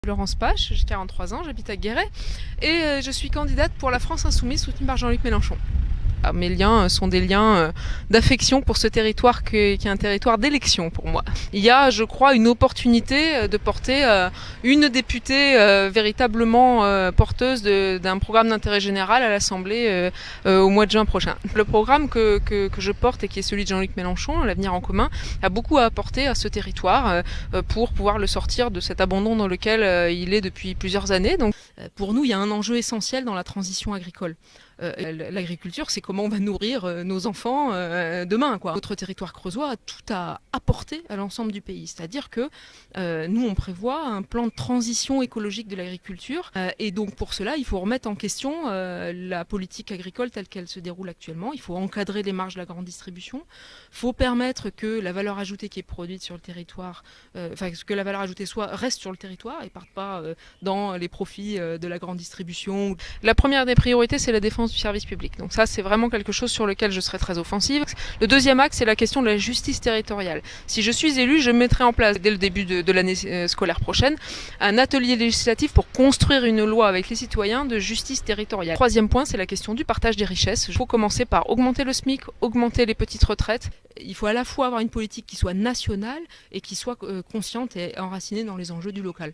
Florence Pache, j'ai 43 ans, j'habite à Guéret et je suis candidate pour la France Insoumise soutenue par Jean-Luc Mélenchon. Mes liens sont des liens d'affection pour ce territoire qui est un territoire d'élection pour moi. Il y a, je crois, une opportunité de porter une députée véritablement porteuse d'un programme d'intérêt général à l'Assemblée au mois de juin prochain. Le programme que je porte et qui est celui de Jean-Luc Mélenchon, L'avenir en commun, a beaucoup à apporter à ce territoire pour pouvoir le sortir de cet abandon dans lequel il est depuis plusieurs années. Donc, pour nous, il y a un enjeu essentiel dans la transition agricole. L'agriculture, c'est comment on va nourrir nos enfants demain, quoi. Notre territoire creusois a tout à apporter à l'ensemble du pays. C'est-à-dire que nous, on prévoit un plan de transition écologique de l'agriculture et donc pour cela, il faut remettre en question la politique agricole telle qu'elle se déroule actuellement. Il faut encadrer les marges de la grande distribution. Il faut permettre que la valeur ajoutée qui est produite sur le territoire, que la valeur ajoutée reste sur le territoire et parte pas dans les profits de la grande distribution. La première des priorités, c'est la défense du service public. Donc ça, c'est vraiment quelque chose sur lequel je serai très offensive. Le deuxième axe, c'est la question de la justice territoriale. Si je suis élue, je mettrai en place, dès le début de l'année scolaire prochaine, un atelier législatif pour construire une loi avec les citoyens de justice territoriale. Troisième point, c'est la question du partage des richesses. Il faut commencer par augmenter le SMIC, augmenter les petites retraites. Il faut à la fois avoir une politique qui soit nationale et qui soit consciente et enracinée dans les enjeux du local.